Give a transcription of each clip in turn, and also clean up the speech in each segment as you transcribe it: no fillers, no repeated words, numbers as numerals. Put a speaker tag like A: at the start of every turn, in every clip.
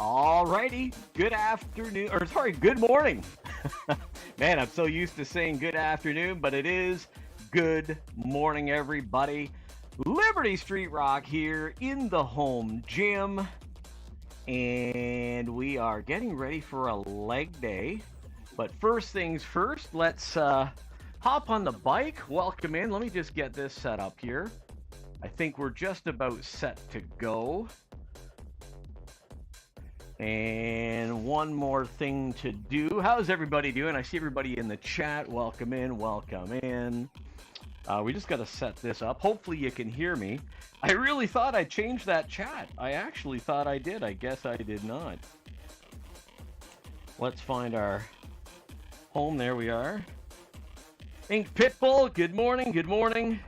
A: Alrighty, good afternoon, or sorry, good morning. Man, I'm so used to saying good afternoon, but it is good morning, everybody. Liberty Street Rock here in the home gym, and we are getting ready for a leg day. But first things first, let's hop on the bike. Welcome in. Let me just get this set up here. I think we're just about set to go. And one more thing to do. How's everybody doing? I see everybody in the chat. Welcome in, welcome in. We just got to set this up. Hopefully you can hear me. I really thought I changed that chat. I actually thought I did. I guess I did not. Let's find our home. There we are. Ink Pitbull, good morning, good morning.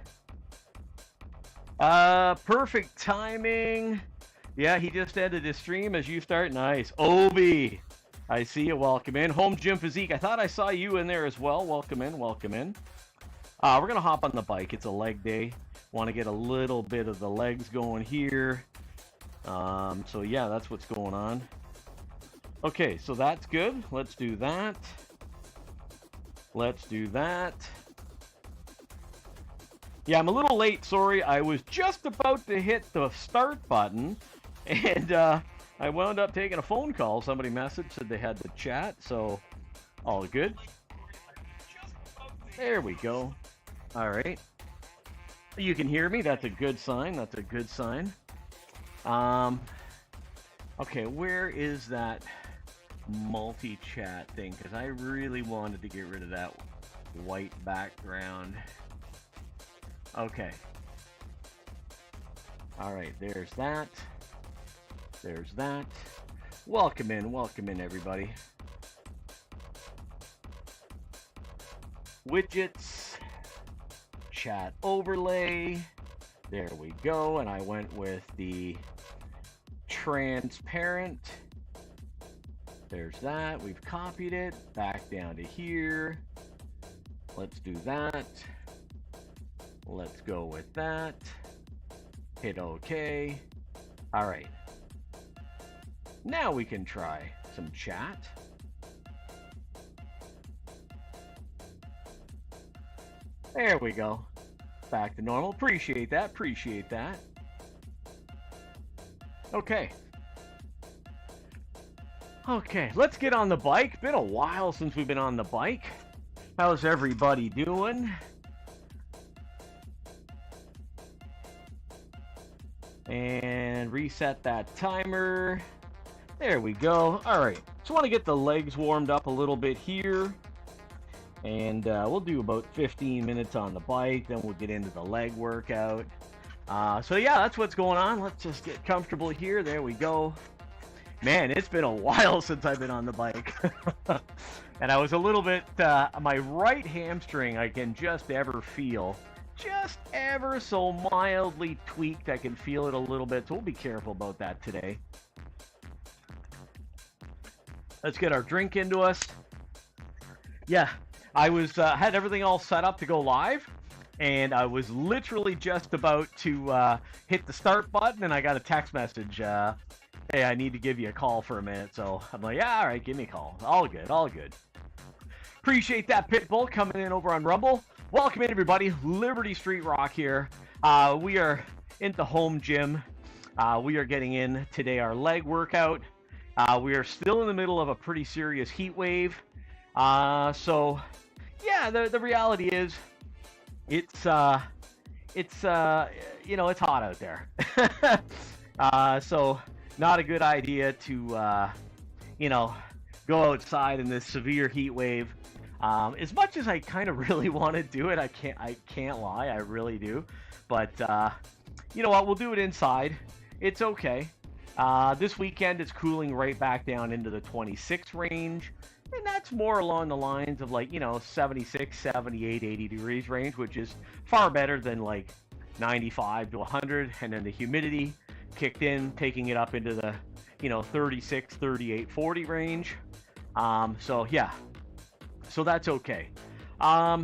A: Perfect timing. Yeah, he just ended his stream as you start. Nice. Obi, I see you. Welcome in. Home Gym Physique. I thought I saw you in there as well. Welcome in. Welcome in. We're going to hop on the bike. It's a leg day. Want to get a little bit of the legs going here. So, yeah, that's what's going on. Okay, so that's good. Let's do that. Let's do that. Yeah, I'm a little late. Sorry. I was just about to hit the start button. And I wound up taking a phone call. Somebody messaged, said they had to chat, so all good. There we go. All right. You can hear me. That's a good sign. That's a good sign. Okay, where is that multi-chat thing? Because I really wanted to get rid of that white background. Okay. All right, there's that. There's that. Welcome in, everybody. Widgets, chat overlay. There we go. And I went with the transparent. There's that. We've copied it back down to here. Let's do that. Let's go with that. Hit OK. All right. Now we can try some chat. There we go. Back to normal. Appreciate that. Appreciate that. Okay. Okay, let's get on the bike. Been a while since we've been on the bike. How's everybody doing? And reset that timer. There we go. All right. Just want to get the legs warmed up a little bit here. And we'll do about 15 minutes on the bike. Then we'll get into the leg workout. So, yeah, that's what's going on. Let's just get comfortable here. There we go. Man, it's been a while since I've been on the bike. And I was a little bit, my right hamstring I can just ever feel. Just ever so mildly tweaked. I can feel it a little bit. So we'll be careful about that today. Let's get our drink into us. Yeah, I was had everything all set up to go live, and I was literally just about to hit the start button, and I got a text message. Hey, I need to give you a call for a minute. So I'm like, yeah, all right, give me a call. All good, all good. Appreciate that, Pitbull, coming in over on Rumble. Welcome in, everybody. Liberty Street Rock here. We are in the home gym. We are getting in today our leg workout. We are still in the middle of a pretty serious heat wave. So, yeah, the reality is, it's you know, it's hot out there. So, not a good idea to, you know, go outside in this severe heat wave. As much as I kind of really want to do it, I can't lie, I really do. But, you know what, we'll do it inside. It's okay. This weekend it's cooling right back down into the 26 range, and that's more along the lines of, like, you know, 76, 78, 80 degrees range, which is far better than like 95 to 100, and then the humidity kicked in, taking it up into the, you know, 36, 38, 40 range. So yeah, so that's okay. I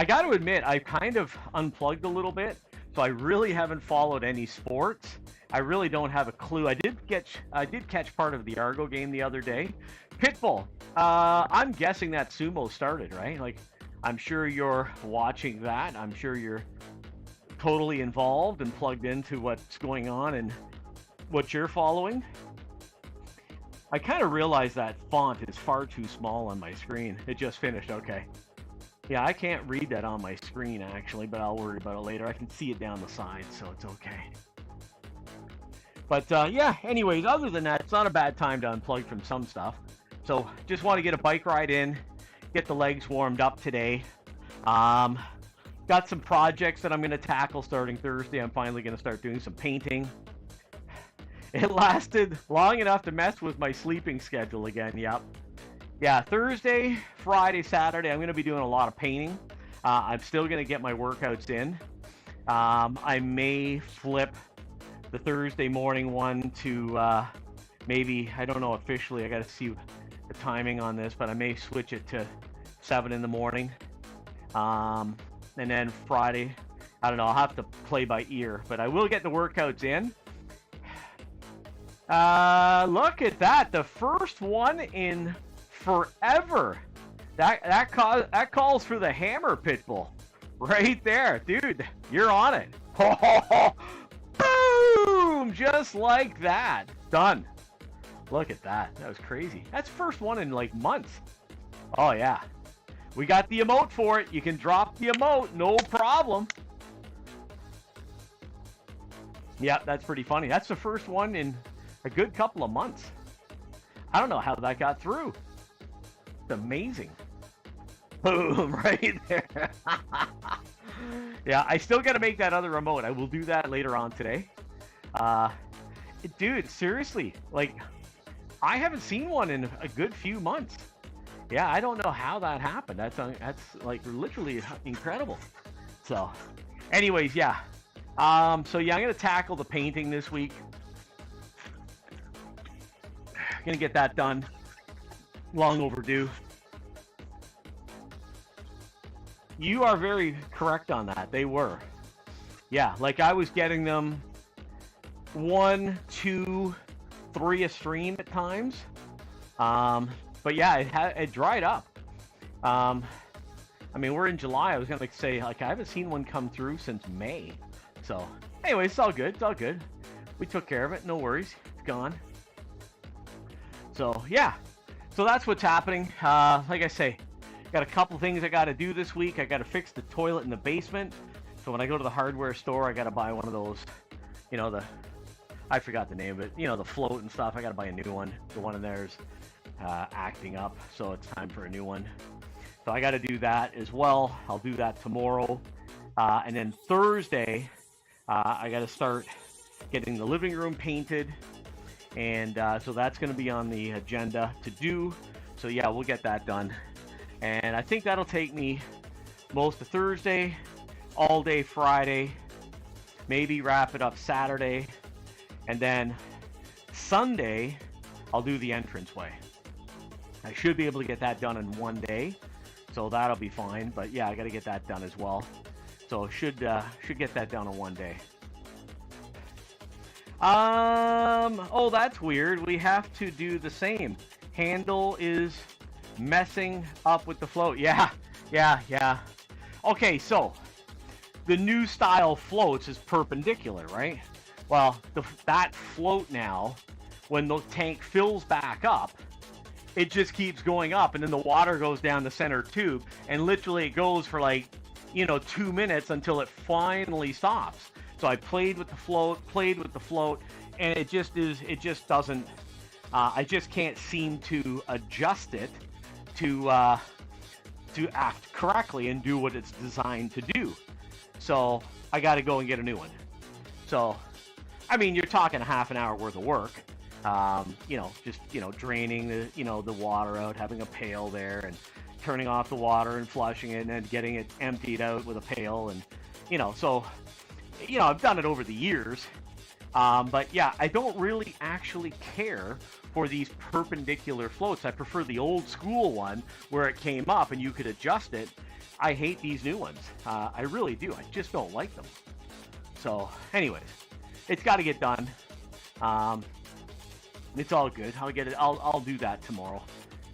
A: got to admit, I've kind of unplugged a little bit, so I really haven't followed any sports. I really don't have a clue. I did catch part of the Argo game the other day. Pitbull, I'm guessing that sumo started, right? Like, I'm sure you're watching that. I'm sure you're totally involved and plugged into what's going on and what you're following. I kind of realized that font is far too small on my screen. It just finished, okay. Yeah, I can't read that on my screen actually, but I'll worry about it later. I can see it down the side, so it's okay. But yeah, anyways, other than that, it's not a bad time to unplug from some stuff. So just want to get a bike ride in, get the legs warmed up today. Got some projects that I'm going to tackle starting Thursday. I'm finally going to start doing some painting. It lasted long enough to mess with my sleeping schedule again, yep. Yeah, Thursday, Friday, Saturday, I'm going to be doing a lot of painting. I'm still going to get my workouts in. I may flip the Thursday morning one to maybe, I don't know officially, I got to see the timing on this, but I may switch it to 7 in the morning. And then Friday, I don't know, I'll have to play by ear, but I will get the workouts in. Look at that, the first one in forever. That calls for the hammer, Pitbull. Right there, dude, you're on it. Boom! Just like that. Done. Look at that. That was crazy. That's the first one in like months. Oh yeah. We got the emote for it. You can drop the emote, no problem. Yeah, that's pretty funny. That's the first one in a good couple of months. I don't know how that got through. It's amazing. Boom, right there. Yeah, I still got to make that other remote. I will do that later on today. Dude, seriously, like, I haven't seen one in a good few months. Yeah, I don't know how that happened. That's like literally incredible. So, anyways, yeah. So yeah, I'm gonna tackle the painting this week. Gonna get that done. Long overdue. You are very correct on that. They were. Yeah, like I was getting them 1, 2, 3 a stream at times. But yeah, it dried up. I mean, we're in July. I was gonna say, like, I haven't seen one come through since May. So, anyway, it's all good. It's all good. We took care of it. No worries. It's gone. So, yeah. So that's what's happening. Like I say, got a couple things I got to do this week. I got to fix the toilet in the basement. So when I go to the hardware store, I got to buy one of those, you know, I forgot the name of it, you know, the float and stuff. I got to buy a new one. The one in there is acting up, so it's time for a new one. So I got to do that as well. I'll do that tomorrow. And then Thursday, I got to start getting the living room painted. And so that's going to be on the agenda to do. So yeah, we'll get that done. And I think that'll take me most of Thursday, all day Friday, maybe wrap it up Saturday. And then Sunday, I'll do the entranceway. I should be able to get that done in one day. So that'll be fine. But yeah, I got to get that done as well. So should get that done in one day. Oh, that's weird. We have to do the same. Handle is messing up with the float. Yeah. Okay, so the new style floats is perpendicular, right? Well, that float now, when the tank fills back up, it just keeps going up, and then the water goes down the center tube, and literally it goes for like, you know, 2 minutes until it finally stops. So I played with the float, and it just doesn't, I just can't seem to adjust it to act correctly and do what it's designed to do. So I got to go and get a new one. So, I mean, you're talking a half an hour worth of work. You know, just, you know, draining the water out, having a pail there, and turning off the water and flushing it, and then getting it emptied out with a pail, and, you know, so, you know, I've done it over the years. But yeah, I don't really actually care for these perpendicular floats. I prefer the old school one where it came up and you could adjust it. I hate these new ones. I really do. I just don't like them. So anyways, it's got to get done. It's all good. I'll get it. I'll do that tomorrow.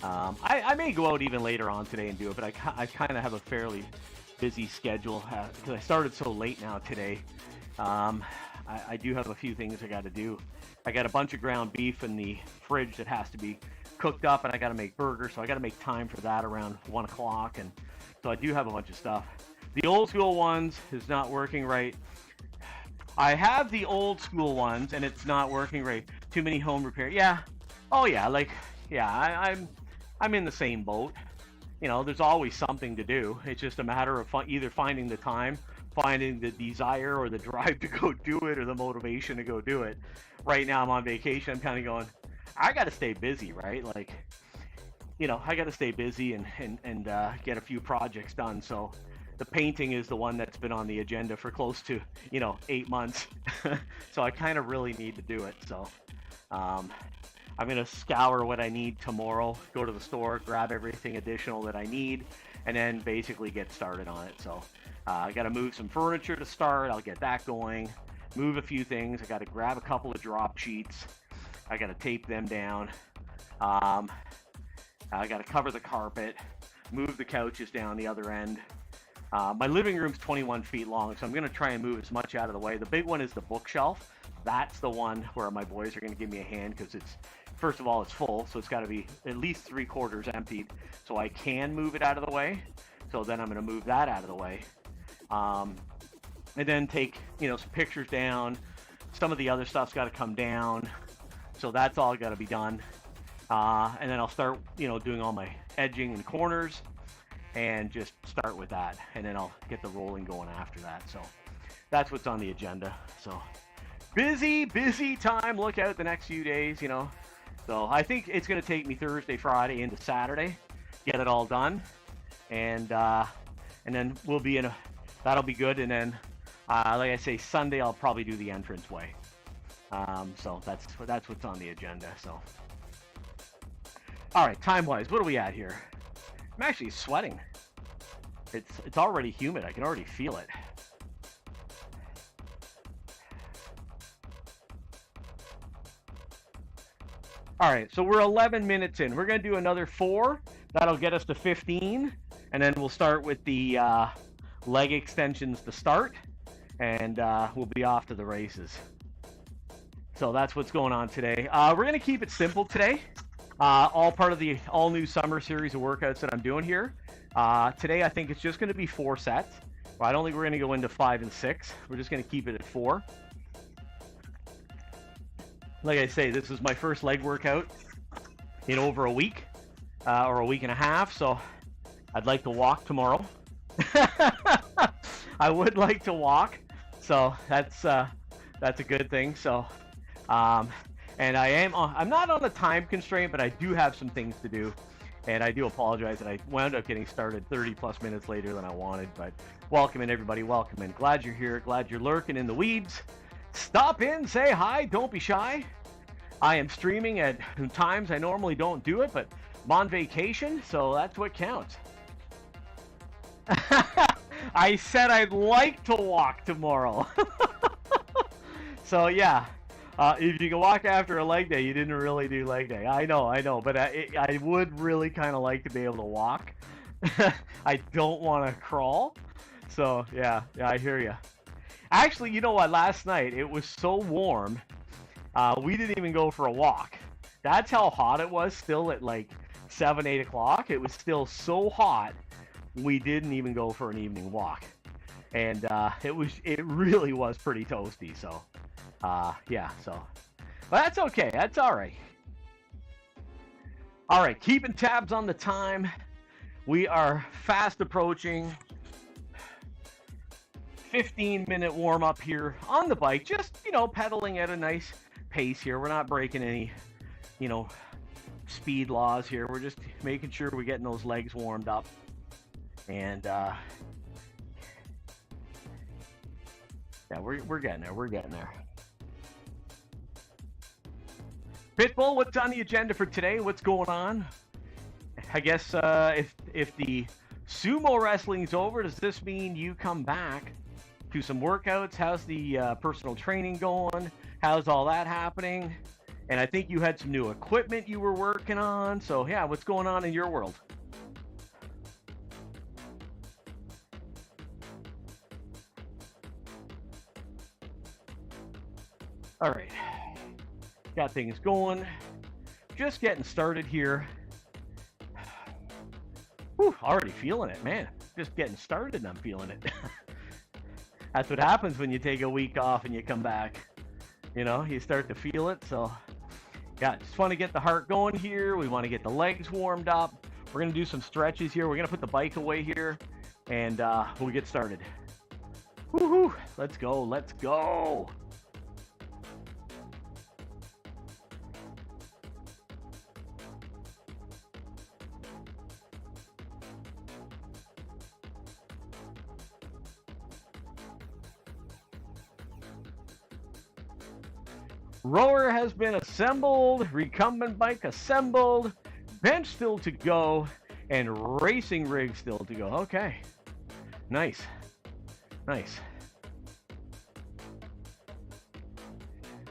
A: I may go out even later on today and do it, but I kind of have a fairly busy schedule because I started so late now today. I do have a few things I got to do. I got a bunch of ground beef in the fridge that has to be cooked up, and I got to make burgers, so I got to make time for that around 1 o'clock, and so I do have a bunch of stuff. The old school ones is not working right. I have the old school ones, and it's not working right. Too many home repair. Yeah. Oh yeah. Like, yeah. I'm in the same boat. You know, there's always something to do. It's just a matter of either finding the time, finding the desire or the drive to go do it, or the motivation to go do it. Right now I'm on vacation. I'm kind of going, I got to stay busy, right? Like, you know, I got to stay busy and get a few projects done. So the painting is the one that's been on the agenda for close to, 8 months. So I kind of really need to do it. So I'm going to scour what I need tomorrow, go to the store, grab everything additional that I need, and then basically get started on it. So I got to move some furniture to start. I'll get that going, move a few things. I got to grab a couple of drop sheets. I got to tape them down. I got to cover the carpet, move the couches down the other end. My living room's 21 feet long, so I'm going to try and move as much out of the way. The big one is the bookshelf. That's the one where my boys are going to give me a hand, because it's, first of all, it's full, so it's got to be at least 3/4 emptied, so I can move it out of the way. So then I'm going to move that out of the way. And then take, some pictures down. Some of the other stuff's got to come down. So that's all got to be done. And then I'll start, doing all my edging and corners, and just start with that. And then I'll get the rolling going after that. So that's what's on the agenda. So busy time. Look out the next few days, So I think it's going to take me Thursday, Friday into Saturday, get it all done. And then we'll be that'll be good. And then, like I say, Sunday I'll probably do the entrance way. So that's what's on the agenda. So, all right, time-wise, what are we at here? I'm actually sweating. It's already humid. I can already feel it. All right, so we're 11 minutes in. We're going to do another 4. That'll get us to 15, and then we'll start with the leg extensions to start, and we'll be off to the races. So that's what's going on today. We're going to keep it simple today. All part of the all-new summer series of workouts that I'm doing here. Today, I think it's just going to be 4 sets. Well, I don't think we're going to go into 5 and 6. We're just going to keep it at 4. Like I say, this is my first leg workout in over a week, or a week and a half. So I'd like to walk tomorrow. I would like to walk. So that's a good thing. So, and I'm not on a time constraint, but I do have some things to do, and I do apologize that I wound up getting started 30 plus minutes later than I wanted. But welcome in, everybody. Welcome in. Glad you're here. Glad you're lurking in the weeds. Stop in, say hi, don't be shy. I am streaming at times I normally don't do it, but I'm on vacation, so that's what counts. I said I'd like to walk tomorrow. So yeah, if you can walk after a leg day, you didn't really do leg day. I know, but I would really kind of like to be able to walk. I don't want to crawl. So yeah, I hear you. Actually, you know what? Last night it was so warm, we didn't even go for a walk. That's how hot it was. Still at like 7, 8 o'clock, it was still so hot. We didn't even go for an evening walk, and it really was pretty toasty. So, yeah. So, but that's okay. That's all right. All right, keeping tabs on the time. We are fast approaching 15-minute warm-up here on the bike, just, pedaling at a nice pace here. We're not breaking any, speed laws here. We're just making sure we're getting those legs warmed up. And, yeah, we're getting there. We're getting there. Pitbull, what's on the agenda for today? What's going on? I guess if the sumo wrestling's over, does this mean you come back to some workouts? How's the personal training going? How's all that happening? And I think you had some new equipment you were working on. So yeah, what's going on in your world? All right, got things going. Just getting started here. Whew, already feeling it, man. Just getting started and I'm feeling it. That's what happens when you take a week off and you come back. You know, you start to feel it. So yeah, just want to get the heart going here. We want to get the legs warmed up. We're going to do some stretches here. We're going to put the bike away here and we'll get started. Woohoo! Let's go. Let's go. Rower has been assembled, recumbent bike assembled, bench still to go, and racing rig still to go. Okay, nice, nice.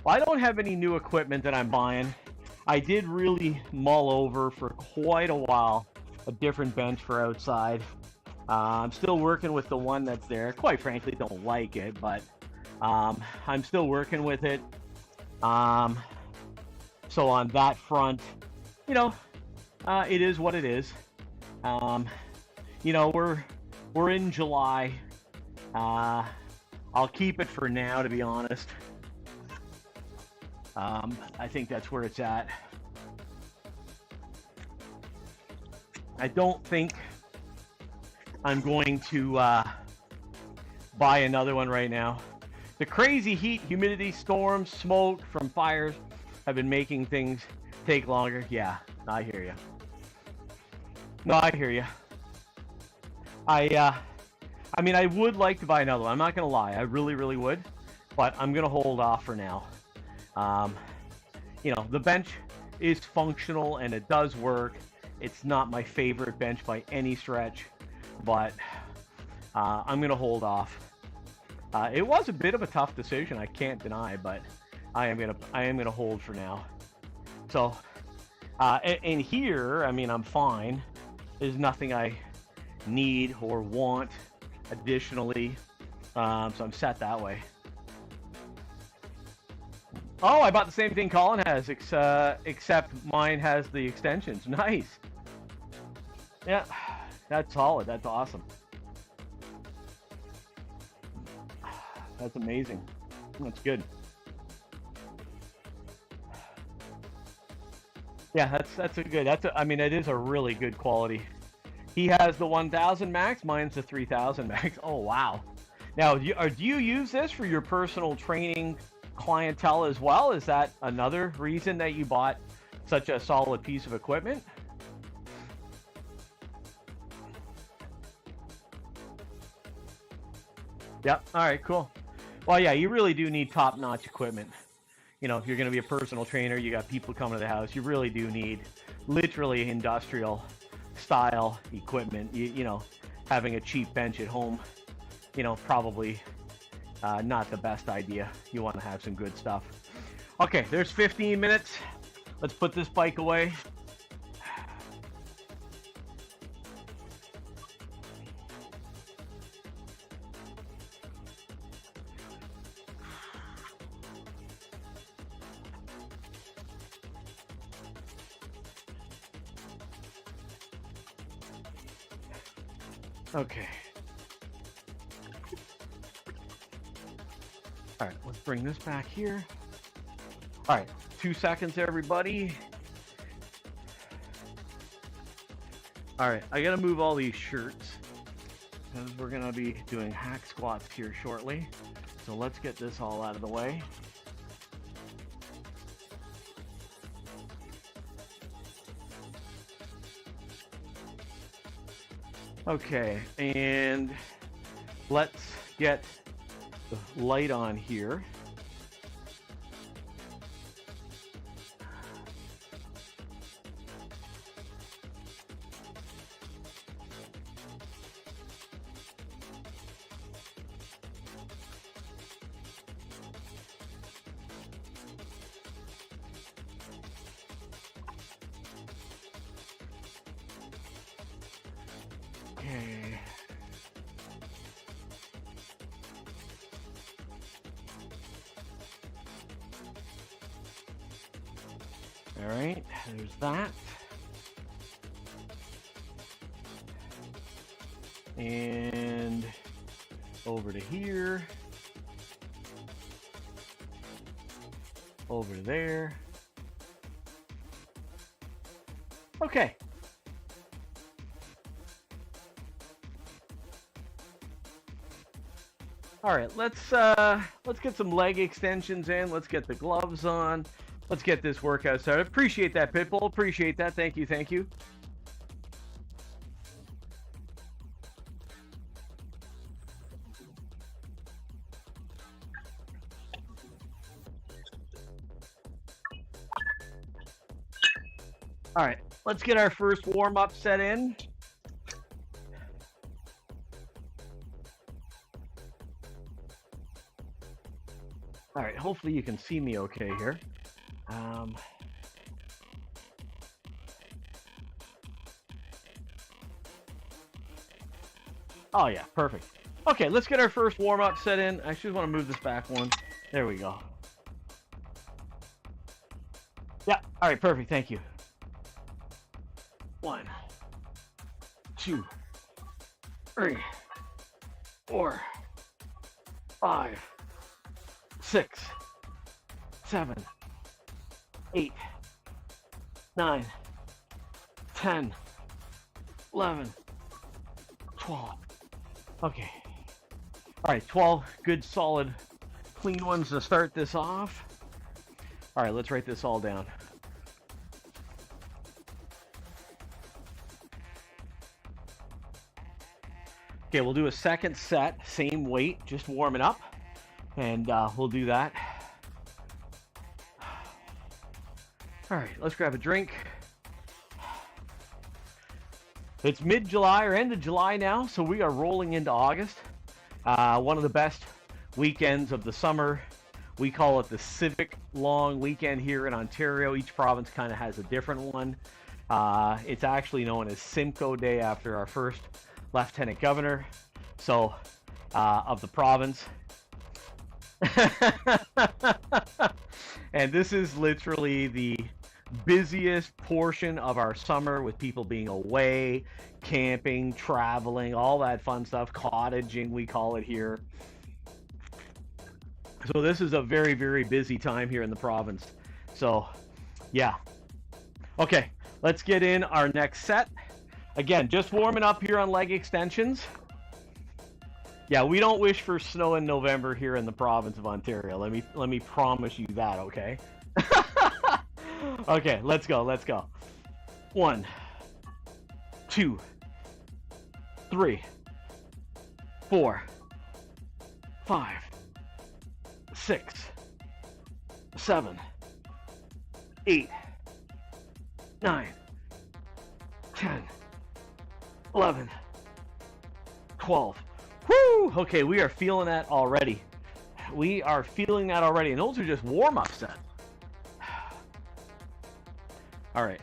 A: Well, I don't have any new equipment that I'm buying. I did really mull over for quite a while a different bench for outside. I'm still working with the one that's there. Quite frankly, don't like it, but I'm still working with it. So on that front, you know, it is what it is. You know, we're in July. I'll keep it for now, to be honest. I think that's where it's at. I don't think I'm going to buy another one right now. The crazy heat, humidity, storms, smoke from fires have been making things take longer. Yeah, I hear you. No, I hear you. I mean, I would like to buy another one. I'm not going to lie. I really, really would. But I'm going to hold off for now. You know, the bench is functional and it does work. It's not my favorite bench by any stretch. But I'm going to hold off. It was a bit of a tough decision, I can't deny, but I am gonna hold for now. So, and here, I mean, I'm fine. There's nothing I need or want additionally, so I'm set that way. Oh, I bought the same thing Colin has, except mine has the extensions. Nice. Yeah, that's solid. That's awesome. That's amazing. That's good. Yeah, that's a good. I mean, it is a really good quality. He has the 1000 max. Mine's the 3000 max. Oh wow. Now, do you use this for your personal training clientele as well? Is that another reason that you bought such a solid piece of equipment? Yep. All right. Cool. Well, yeah, you really do need top-notch equipment. You know, if you're going to be a personal trainer, you got people coming to the house, you really do need literally industrial style equipment. You know, having a cheap bench at home, you know, probably not the best idea. You want to have some good stuff. Okay, there's 15 minutes. Let's put this bike away. Okay. All right, let's bring this back here. All right, 2 seconds, everybody. All right, I gotta move all these shirts because we're gonna be doing hack squats here shortly. So let's get this all out of the way. Okay, and let's get the light on here. Okay. All right, there's that. And over to here. Over to there. Okay. All right, let's get some leg extensions in. Let's get the gloves on. Let's get this workout started. Appreciate that, Pitbull. Appreciate that. Thank you. Thank you. All right, let's get our first warm-up set in. All right, hopefully you can see me okay here. Oh yeah, perfect. Okay, let's get our first warm-up set in. I just want to move this back one. There we go. Yeah, all right, perfect, thank you. 1, 2, 3, 4, 5, 6, 7, 8, 9, 10, 11, 12. Okay. All right, 12 good, solid, clean ones to start this off. All right, let's write this all down. Okay, we'll do a second set, same weight, just warming up, and we'll do that. All right, let's grab a drink. It's mid-July or end of July now, so we are rolling into August. One of the best weekends of the summer. We call it the Civic Long Weekend here in Ontario. Each province kind of has a different one. It's actually known as Simcoe Day after our first Lieutenant Governor, so of the province. And this is literally the busiest portion of our summer, with people being away, camping, traveling, all that fun stuff, cottaging we call it here. So this is a very, very busy time here in the province. So yeah, okay, let's get in our next set. Again, just warming up here on leg extensions. Yeah, we don't wish for snow in November here in the province of Ontario. Let me promise you that, okay? Okay, let's go, let's go. 1, 2, 3, 4, 5, 6, 7, 8, 9, 10, 11, 12. Woo! Okay, we are feeling that already. We are feeling that already, and those are just warm-up sets. All right.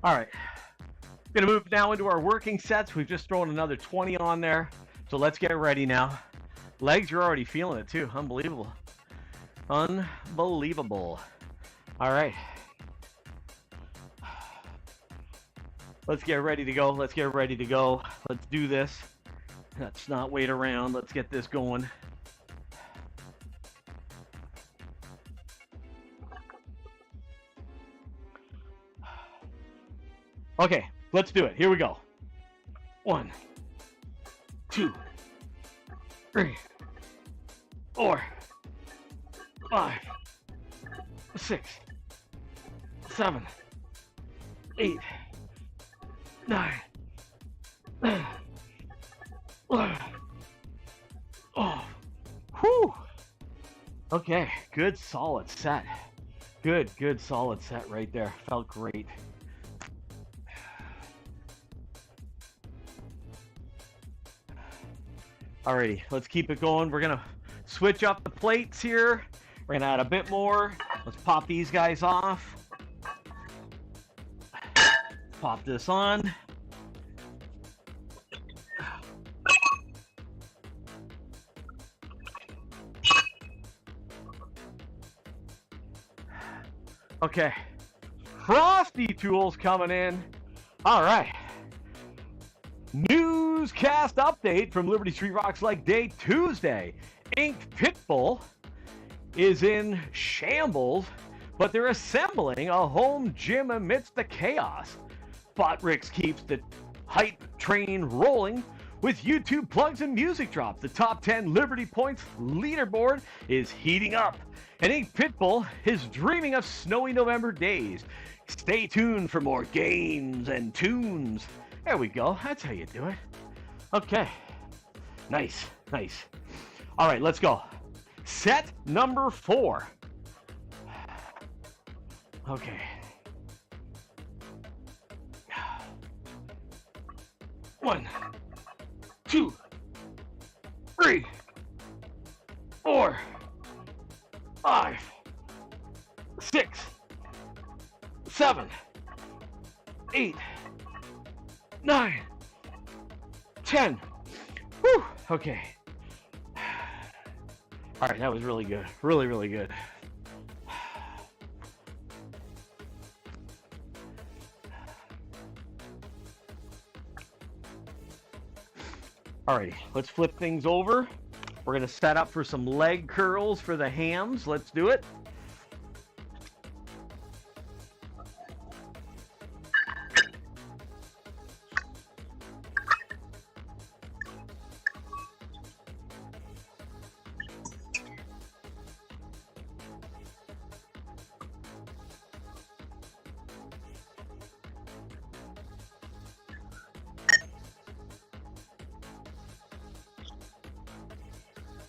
A: All right. Going to move now into our working sets. We've just thrown another 20 on there. So let's get ready now. Legs, you're already feeling it too. Unbelievable. Unbelievable. All right. Let's get ready to go. Let's get ready to go. Let's do this. Let's not wait around. Let's get this going. Okay, let's do it. Here we go. 1, 2, 3, 4, 5, 6, 7, 8, 9, 10, 11. Oh, whew. Okay, good solid set. Good solid set right there. Felt great. Alrighty, let's keep it going. We're gonna switch up the plates here. We're gonna add a bit more. Let's pop these guys off. Pop this on. Okay, Frosty Tools coming in. All right. Newscast update from Liberty Street Rocks Leg Day Tuesday. Inked Pitbull is in shambles, but they're assembling a home gym amidst the chaos. Botrix keeps the hype train rolling with YouTube plugs and music drops. The top 10 Liberty Points leaderboard is heating up, and Inked Pitbull is dreaming of snowy November days. Stay tuned for more games and tunes. There we go. That's how you do it. Okay. Nice. Nice. All right, let's go. Set number 4. Okay. 1, 2, 3, 4, 5, 6, 7, 8, 9, 10. Whew. Okay. All right, that was really good. Really, really good. Alrighty, let's flip things over. We're gonna set up for some leg curls for the hams. Let's do it.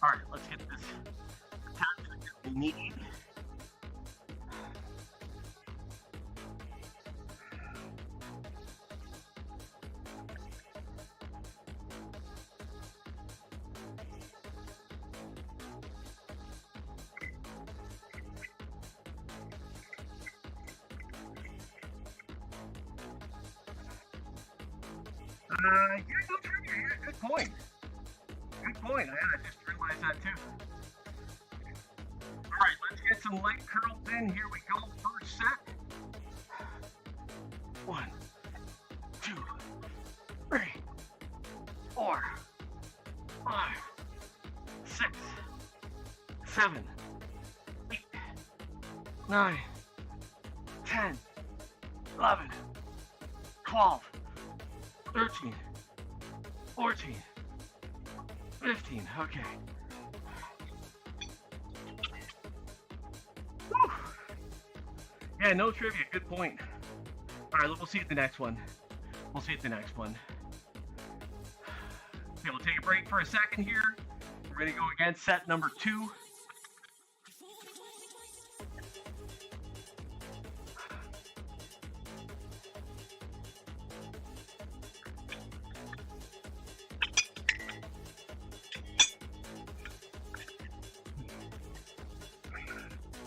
A: All right, let's get this attachment that we need. Yeah, no trivia here. Good point. Good point. I just realized that too. All right, let's get some leg curls in. Here we go. First set. 1, 2, 3, 4, 5, 6, 7, 8, 9, 10, 11, 12, 13, 14, 15. Okay. Whew. Yeah, no trivia. Good point. All right, we'll see you at the next one. We'll see you at the next one. Okay, we'll take a break for a second here. We're going to go again, set number 2.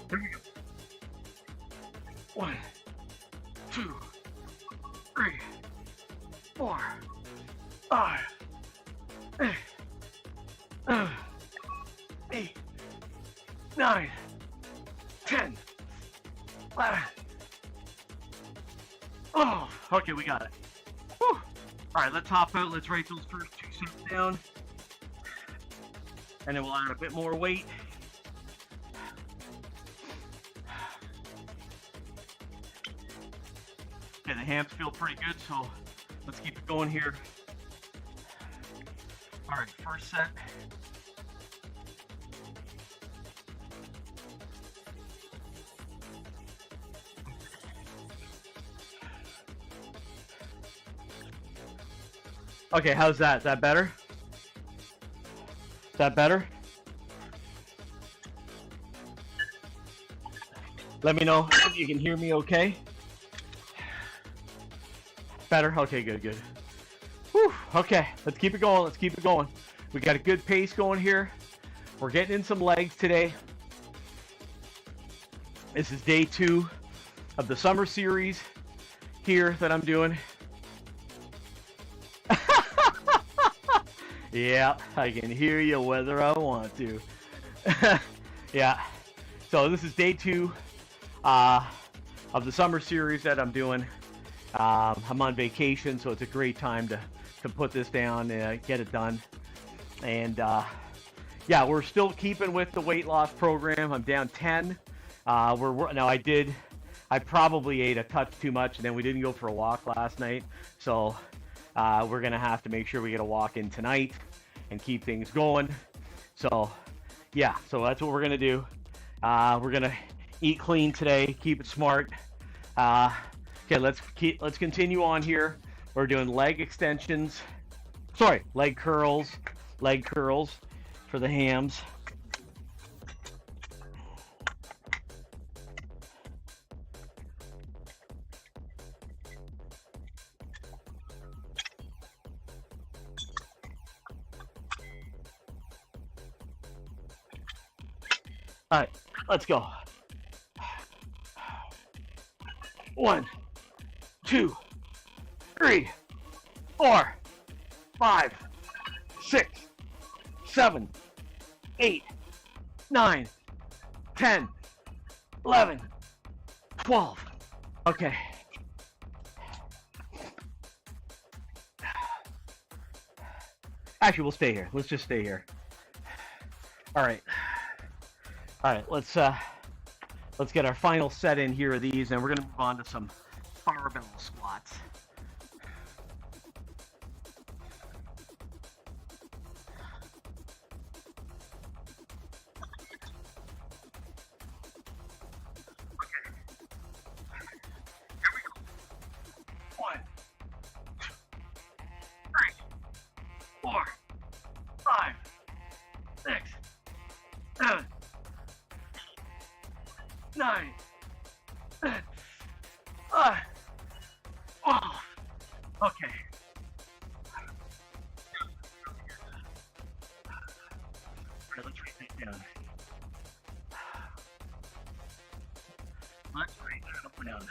A: Here we go. 1, 2, 3, 4, 5, 8, 9, 10, 11. Oh, okay, we got it. Whew. All right, let's hop out. Let's write those first 2 sets down. And then we'll add a bit more weight. Okay, the hams feel pretty good, so let's keep it going here. All right, first set. Okay, how's that? Is that better? Is that better? Let me know if you can hear me okay. Better? Okay, good, good. Whew, okay, let's keep it going, let's keep it going. We got a good pace going here. We're getting in some legs today. This is day 2 of the summer series here that I'm doing. Yeah, I can hear you whether I want to. Yeah, so this is day 2 of the summer series that I'm doing. I'm on vacation, so it's a great time to put this down and get it done. And yeah, we're still keeping with the weight loss program. I'm down 10. Now I probably ate a touch too much, and then we didn't go for a walk last night. So we're gonna have to make sure we get a walk in tonight and keep things going. So yeah, so that's what we're gonna do. We're gonna eat clean today, keep it smart. Okay, let's continue on here. We're doing leg extensions. Sorry, leg curls for the hams. All right, let's go. 1, 2, 3, 4, 5, 6, 7, 8, 9, 10, 11, 12. Okay. Actually, we'll stay here. Let's just stay here. All right. All right, let's get our final set in here of these, and we're gonna move on to some barbell squats. Here we go. 1, 2, 3, 4, 5, 6, 7, 9, 10, 12. Okay. Alright, let's write that down. Let's write that up and down.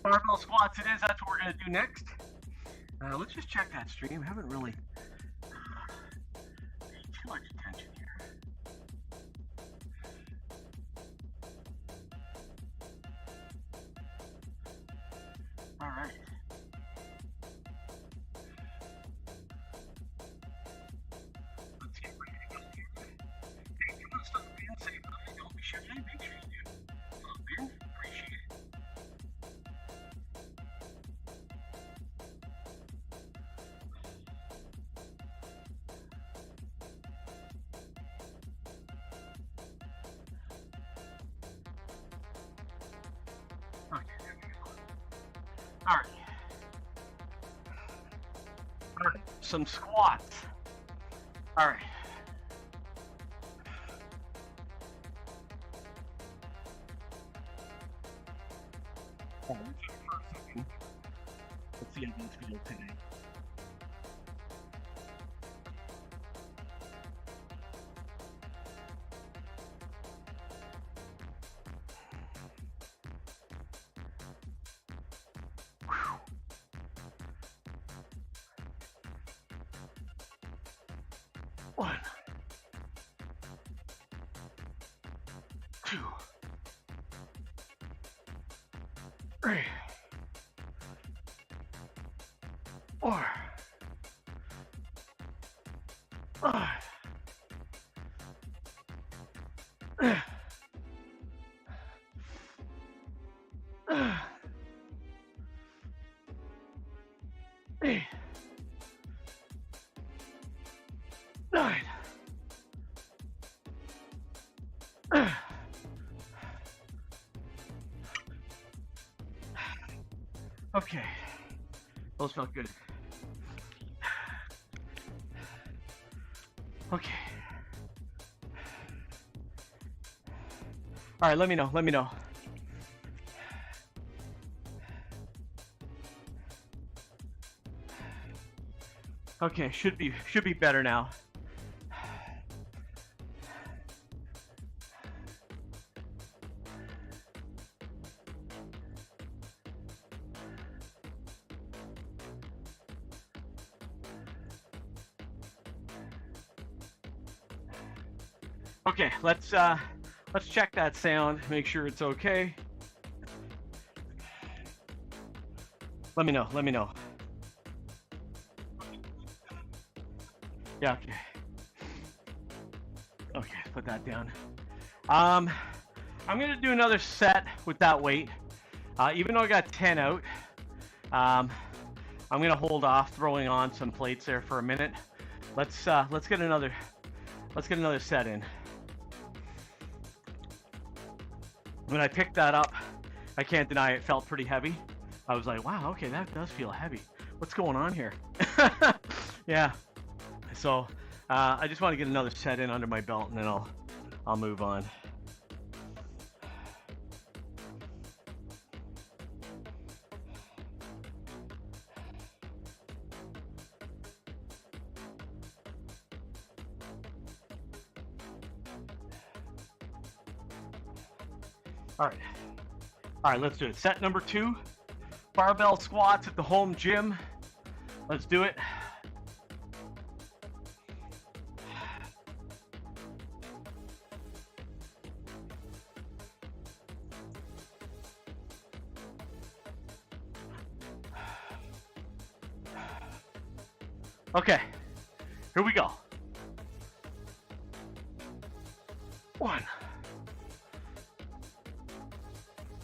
A: Barbell squats it is. That's what we're going to do next. Let's just check that stream. I haven't really paid too much attention here. All right. Let's get ready to go here. Hey, if you want to stop in and say hi, don't be shy. Make sure you do. Stop in. Appreciate it. Okay, there we go. All right. All right, some squats. All right. Hold on, for a second. Let's see how these feel today. One, 2, 3, 4, 5. Eight, 9. Okay, those felt good. Okay. All right, let me know. Let me know. Okay, should be better now. Okay, let's check that sound, make sure it's okay. Let me know, let me know. Yeah, okay. Okay, put that down. I'm gonna do another set with that weight. Even though I got 10 out, I'm gonna hold off throwing on some plates there for a minute. Let's get another set in. When I picked that up, I can't deny it felt pretty heavy. I was like, wow, okay, that does feel heavy. What's going on here? Yeah. So I just want to get another set in under my belt, and then I'll move on. All right, let's do it. Set number 2, barbell squats at the home gym. Let's do it. Okay, here we go. 1,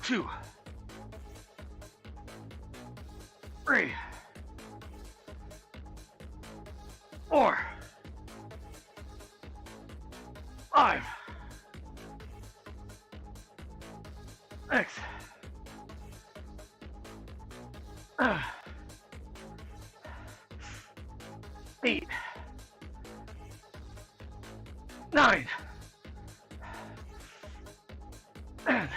A: 2, 3, 4, 5, 6, 8, 9, 10.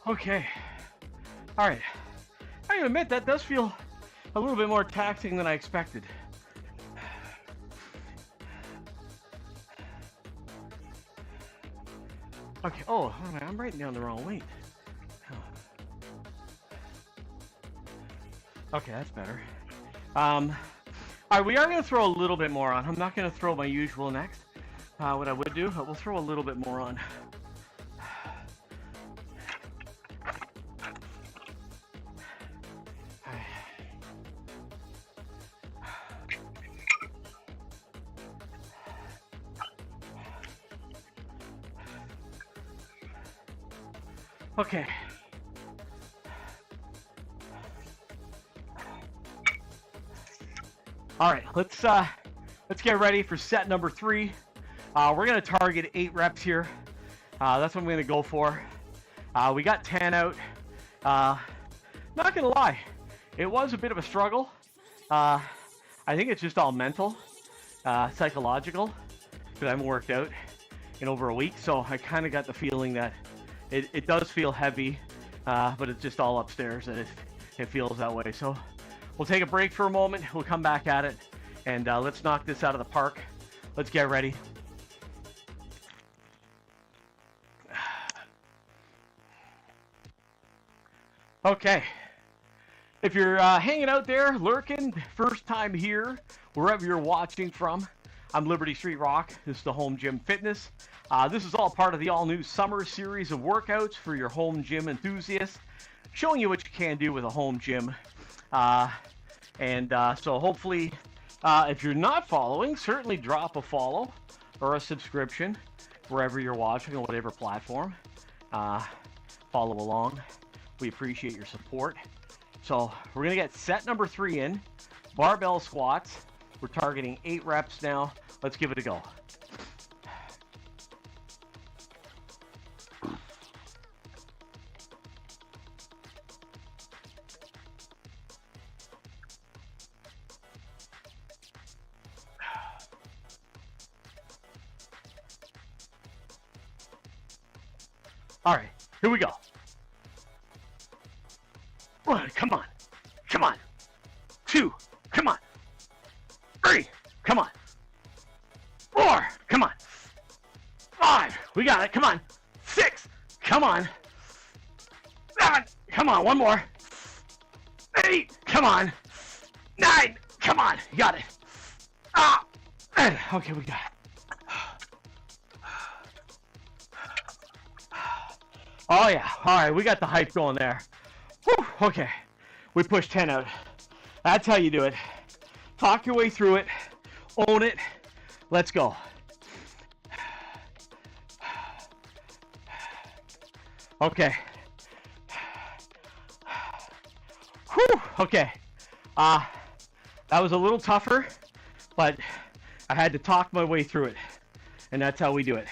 A: Okay. All right. I gotta admit that does feel a little bit more taxing than I expected. Okay. Oh, I'm writing down the wrong weight. Okay, that's better. All right, we are gonna throw a little bit more on. I'm not gonna throw my usual next. What I would do, but we'll throw a little bit more on. Okay. All right, let's get ready for set number 3. We're gonna target 8 reps here. That's what I'm gonna go for. We got 10 out. Not gonna lie, it was a bit of a struggle. I think it's just all mental, psychological, because I haven't worked out in over a week, so I kind of got the feeling that it does feel heavy, but it's just all upstairs that it feels that way. So we'll take a break for a moment. We'll come back at it, and let's knock this out of the park. Let's get ready. Okay. If you're hanging out there, lurking, first time here, wherever you're watching from, I'm Liberty Street Rock. This is the Home Gym Fitness. This is all part of the all-new summer series of workouts for your home gym enthusiasts, showing you what you can do with a home gym. So hopefully, if you're not following, certainly drop a follow or a subscription wherever you're watching on whatever platform. Follow along. We appreciate your support. So we're going to get set number 3 in, barbell squats. We're targeting 8 reps now. Let's give it a go. All right, here we go. 1, come on. Come on. 2, come on. 3, come on. 4, come on. 5, we got it, come on. 6, come on. 7, come on, one more. 8, come on. 9, come on, you got it. Okay, we got it. Oh yeah, all right, we got the hype going there. Whew, okay, we pushed 10 out. That's how you do it. Talk your way through it, own it, let's go. Okay. Whew, okay. That was a little tougher, but I had to talk my way through it, and that's how we do it.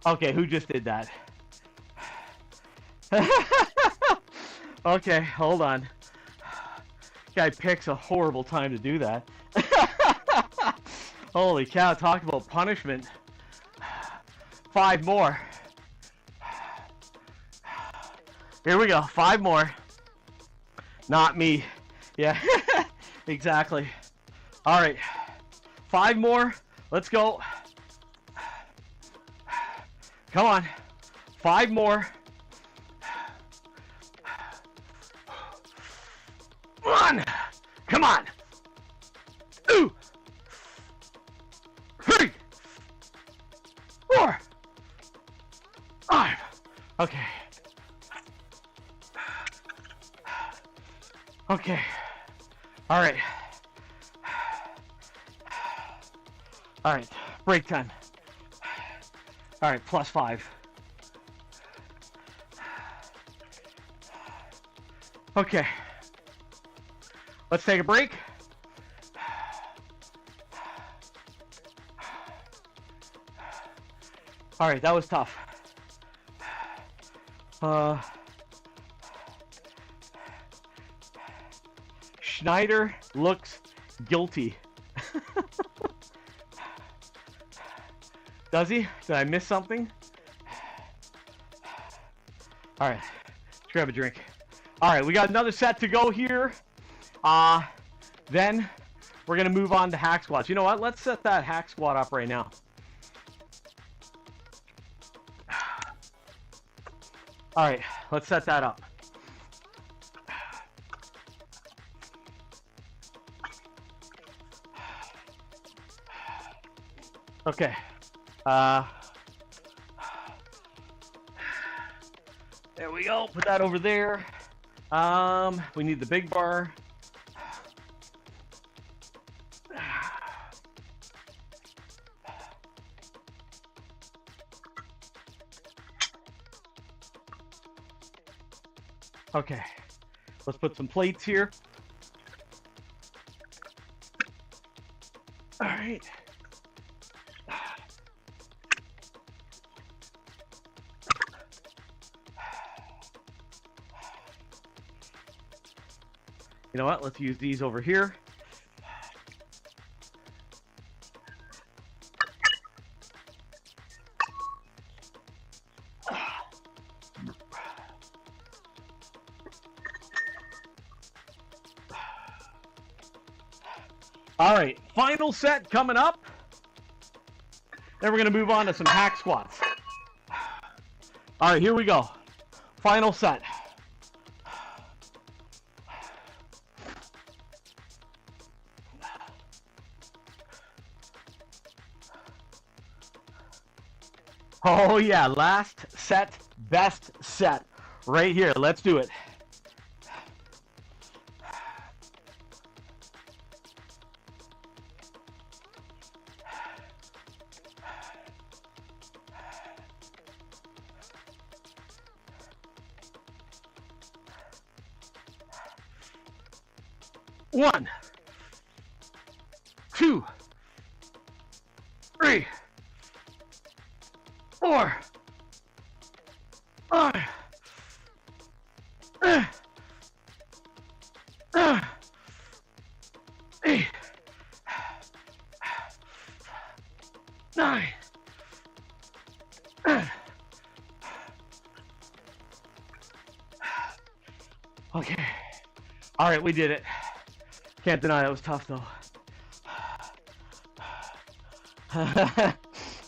A: Okay, who just did that? Okay, hold on. Guy picks a horrible time to do that. Holy cow, talk about punishment. 5 more. Here we go, 5 more. Not me. Yeah, exactly. All right, 5 more. Let's go. Come on, 5 more. 1, come on. 2, 3, 4, 5. Okay. Okay. All right. All right. Break time. All right. +5. Okay. Let's take a break. All right. That was tough. Schneider looks guilty. Does he? Did I miss something? All right, let's grab a drink. All right, we got another set to go here. Then we're gonna move on to hack squats. You know what? Let's set that hack squat up right now. All right, let's set that up. Okay. There we go. Put that over there. We need the big bar. Okay. Let's put some plates here. All right. You know what? Let's use these over here. All right, final set coming up. Then we're going to move on to some hack squats. All right, here we go. Final set. Oh yeah, last set, best set. Right here, let's do it. One, 2, 3, 4, 5, 8, 9, Okay. All right, we did it. Can't deny that was tough though.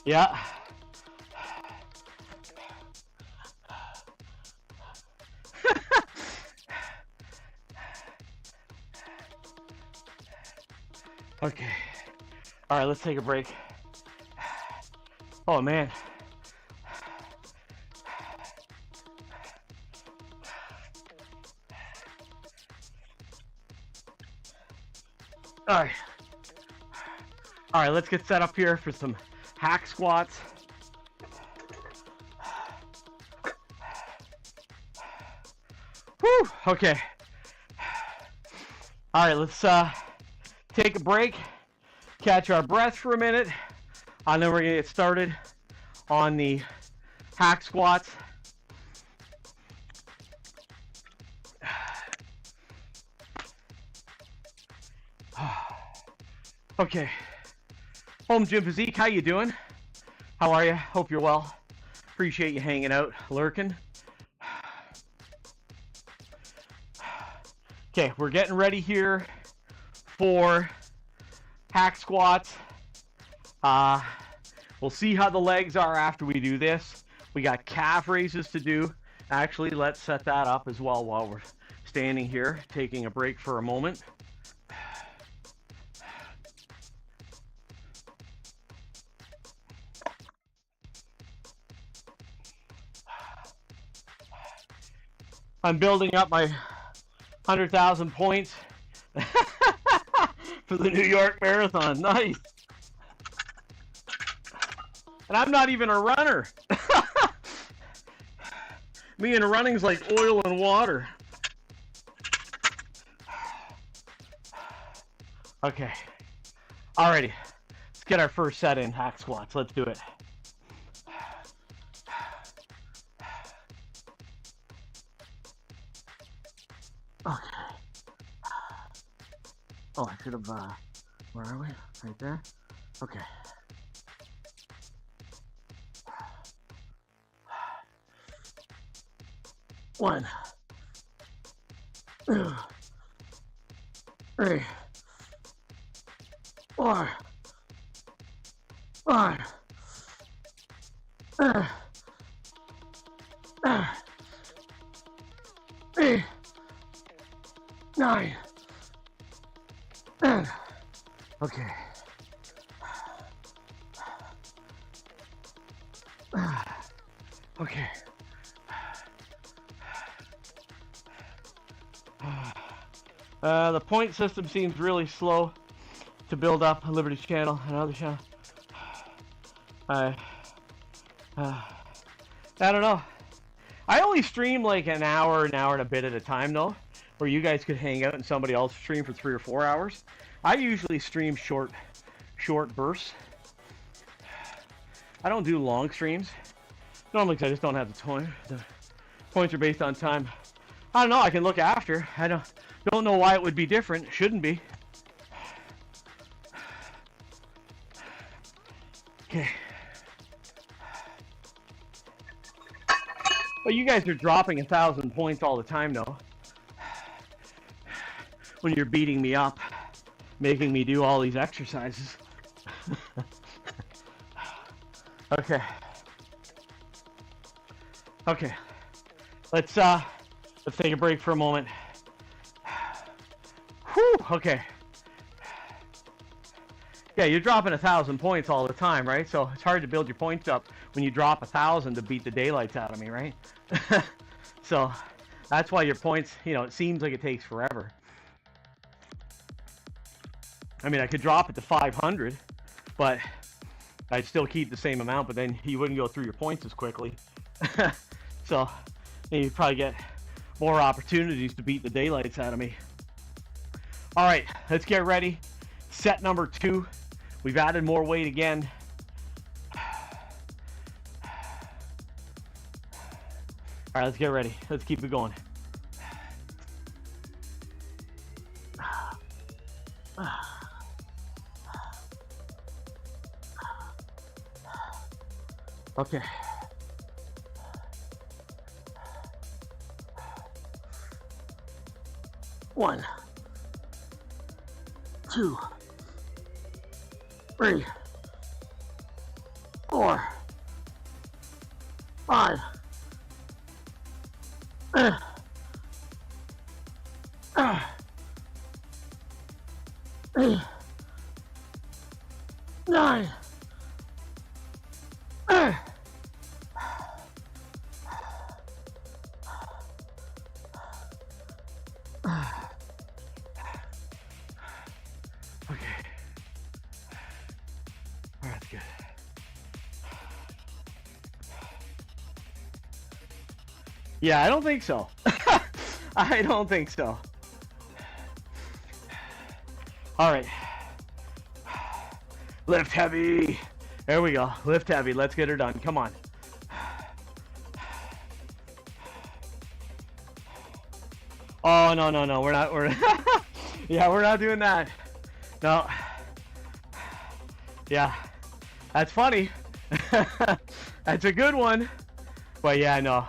A: Yeah. Okay. All right, let's take a break. Oh man. All right. All right, let's get set up here for some hack squats. Whew, okay. All right, let's take a break, catch our breath for a minute, and then we're gonna get started on the hack squats. Okay. Home Gym Physique, how you doing? How are you? Hope you're well. Appreciate you hanging out, lurking. Okay, we're getting ready here for hack squats. We'll see how the legs are after we do this. We got calf raises to do. Actually, let's set that up as well while we're standing here, taking a break for a moment. I'm building up my 100,000 points for the New York Marathon. Nice. And I'm not even a runner. Me and running's like oil and water. Okay. Alrighty. Let's get our first set in hack squats. Let's do it. Okay. Oh, I should have, where are we? Right there? Okay. One. 2. 3. 4. 5. 8. 9. 10. Okay. Okay. The point system seems really slow to build up on Liberty's channel and other channel. I don't know. I only stream like an hour and a bit at a time though, where you guys could hang out and somebody else stream for 3 or 4 hours. I usually stream short bursts. I don't do long streams normally because I just don't have the time. The points are based on time. I don't know. I can look after. I don't know why it would be different. It shouldn't be. Okay. Well, you guys are dropping 1,000 points all the time, though. When you're beating me up, making me do all these exercises. Okay. Okay. Let's take a break for a moment. Whew, okay. Yeah, you're dropping 1,000 points all the time, right? So it's hard to build your points up when you drop 1,000 to beat the daylights out of me, right? So that's why your points, you know, it seems like it takes forever. I mean, I could drop it to 500, but I'd still keep the same amount, but then you wouldn't go through your points as quickly. So you'd probably get more opportunities to beat the daylights out of me. All right, let's get ready. Set number 2. We've added more weight again. All right, let's get ready. Let's keep it going. Okay.
B: 1, 2, 3, 4, 5, 8, 9.
A: Okay. All right, that's good. Yeah, I don't think so. I don't think so. All right. Lift heavy. There we go. Lift heavy. Let's get her done. Come on. Oh, no, no, no. We're not. Yeah, we're not doing that. No. Yeah. That's funny. That's a good one. But yeah, no.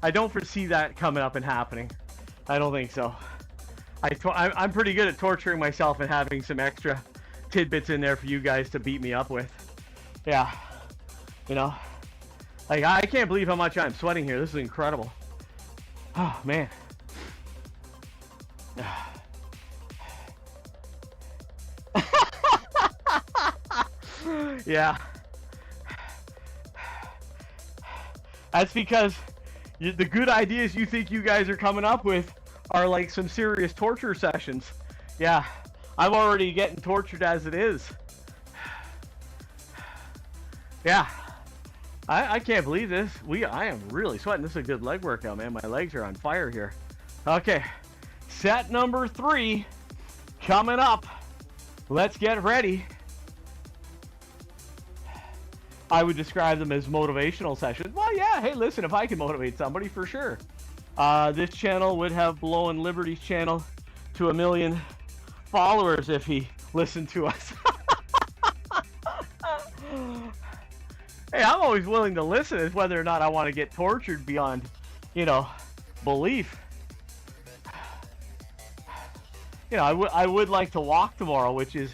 A: I don't foresee that coming up and happening. I don't think so. I'm pretty good at torturing myself and having some extra tidbits in there for you guys to beat me up with. Yeah. You know. Like, I can't believe how much I'm sweating here. This is incredible. Oh, man. Yeah. That's because the good ideas you think you guys are coming up with are like some serious torture sessions. Yeah. I'm already getting tortured as it is. Yeah. I can't believe this. I am really sweating. This is a good leg workout, man. My legs are on fire here. Okay. Set number 3 coming up. Let's get ready. I would describe them as motivational sessions. Well, yeah, hey, listen, if I can motivate somebody, for sure. This channel would have Blowin' Liberty's channel to 1 million followers if he listened to us. Hey, I'm always willing to listen as whether or not I want to get tortured beyond, you know, belief. You know, I would like to walk tomorrow, which is,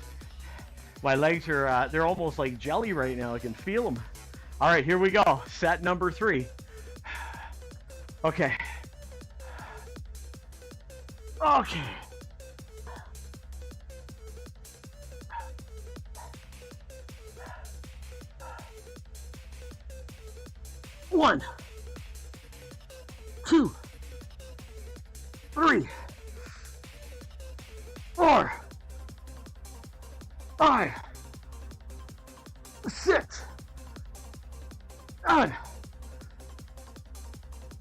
A: my legs are, they're almost like jelly right now. I can feel them. All right, here we go. Set number 3. Okay. Okay. One, 2, 3, 4, 5, 6, 7,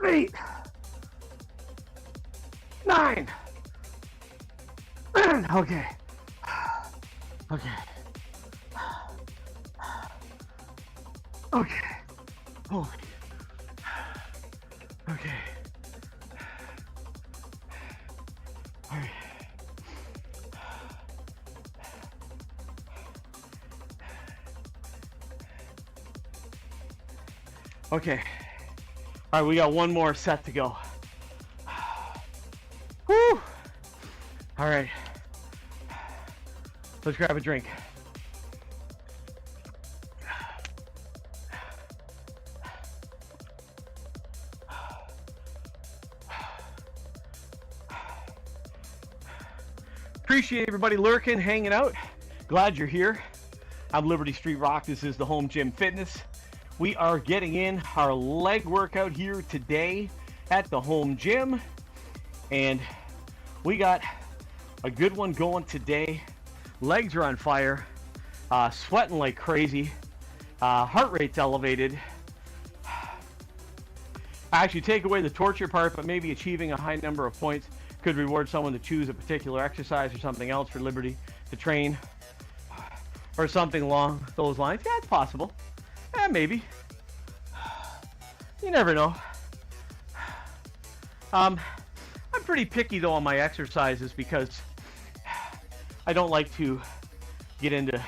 A: 8, 9, 10. Okay. Okay. Okay. Holy. Okay. All right. Okay. All right, we got one more set to go. Woo! All right. Let's grab a drink. Appreciate everybody lurking, hanging out. Glad you're here. I'm Liberty Street Rock. This is the Home Gym Fitness. We are getting in our leg workout here today at the home gym. And we got a good one going today. Legs are on fire. Sweating like crazy. Heart rate's elevated. Actually, take away the torture part, but maybe achieving a high number of points could reward someone to choose a particular exercise or something else for Liberty to train, or something along those lines. Yeah, it's possible. Yeah, maybe. You never know. I'm pretty picky though on my exercises because I don't like to get into,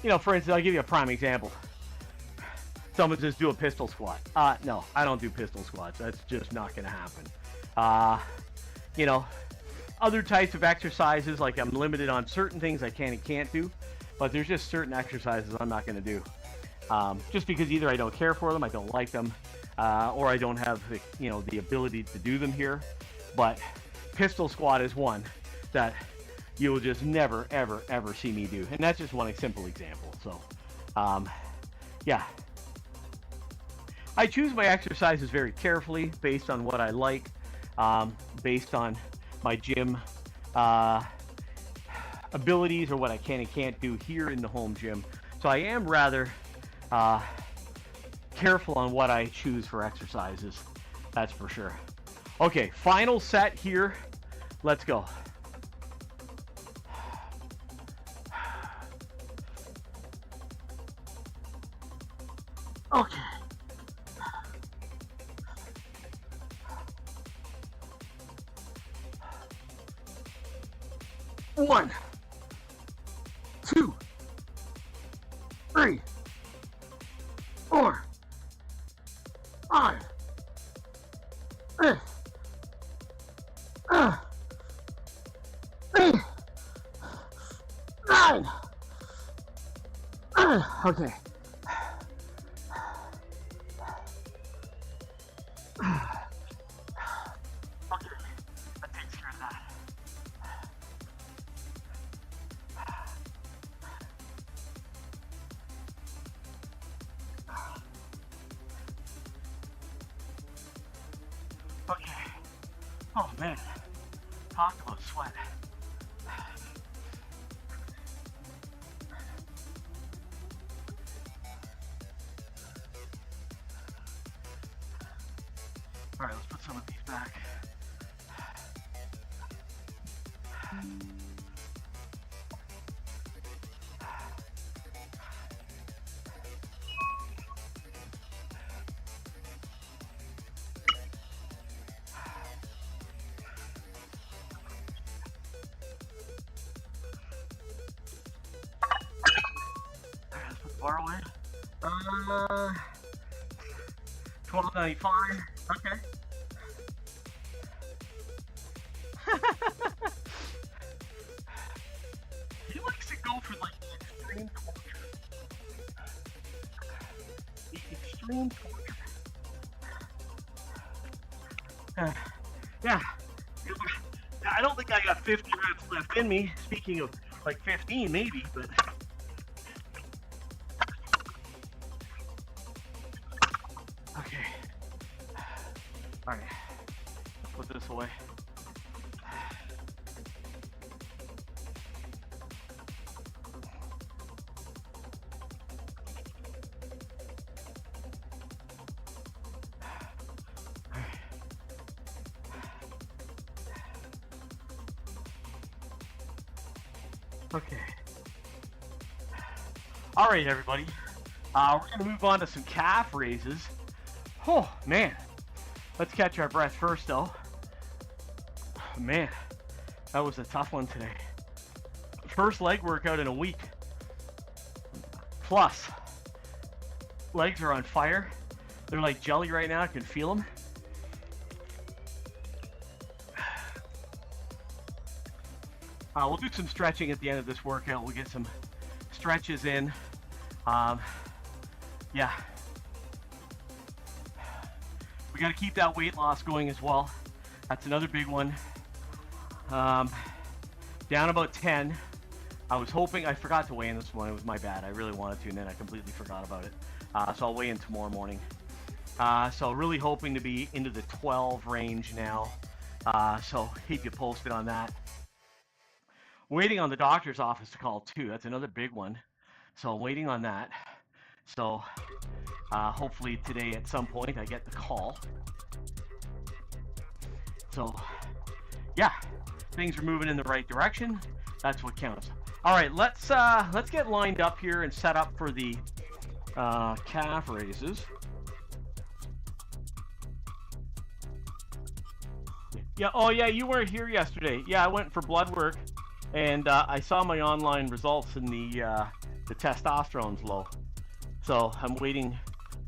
A: you know, for instance, I'll give you a prime example. Someone says do a pistol squat. No, I don't do pistol squats. That's just not going to happen. You know, other types of exercises, like I'm limited on certain things I can and can't do, but there's just certain exercises I'm not going to do. Just because either I don't care for them, I don't like them, or I don't have the, the ability to do them here. But pistol squat is one that you will just never, ever, ever see me do. And that's just one simple example. So, yeah. I choose my exercises very carefully based on what I like, based on my gym abilities or what I can and can't do here in the home gym. So I am rather careful on what I choose for exercises. That's for sure. Okay, final set here. Let's go. Okay. One, 2, 3, 4, 5, 6, 9. Okay. That takes care of that. Okay. Oh man, talk about sweat. All right, let's put some of these back. Bar away. 12.95. Okay. He likes to go for like the extreme torture. The extreme torture. Yeah. I don't think I got 50 reps left in me. Speaking of like 15, maybe, but. Okay. All right. Let's put this away. Okay. All right, everybody. We're going to move on to some calf raises. Oh, man. Let's catch our breath first, though. Man, that was a tough one today. First leg workout in a week. Plus, legs are on fire. They're like jelly right now. I can feel them. We'll do some stretching at the end of this workout. We'll get some stretches in. Yeah. We got to keep that weight loss going as well. That's another big one. Down about 10. I was hoping, I forgot to weigh in this morning. It was my bad. I really wanted to, and then I completely forgot about it. So I'll weigh in tomorrow morning. So really hoping to be into the 12 range now. So keep you posted on that. Waiting on the doctor's office to call too. That's another big one. So waiting on that. So hopefully today at some point I get the call. So yeah, things are moving in the right direction. That's what counts. All right, let's get lined up here and set up for the calf raises. Yeah. Oh yeah, you weren't here yesterday. Yeah, I went for blood work, and I saw my online results, and the testosterone's low. So I'm waiting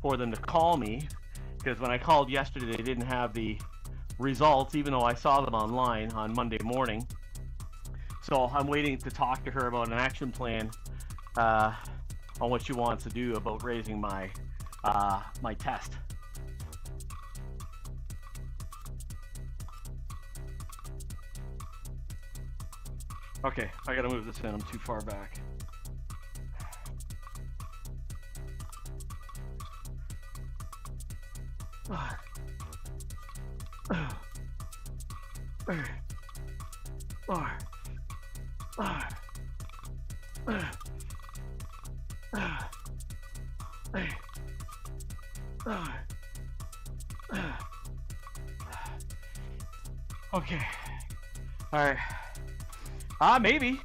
A: for them to call me, because when I called yesterday, they didn't have the results, even though I saw them online on Monday morning. So I'm waiting to talk to her about an action plan on what she wants to do about raising my my test. Okay, I gotta move this in. I'm too far back. Okay. All right. Maybe.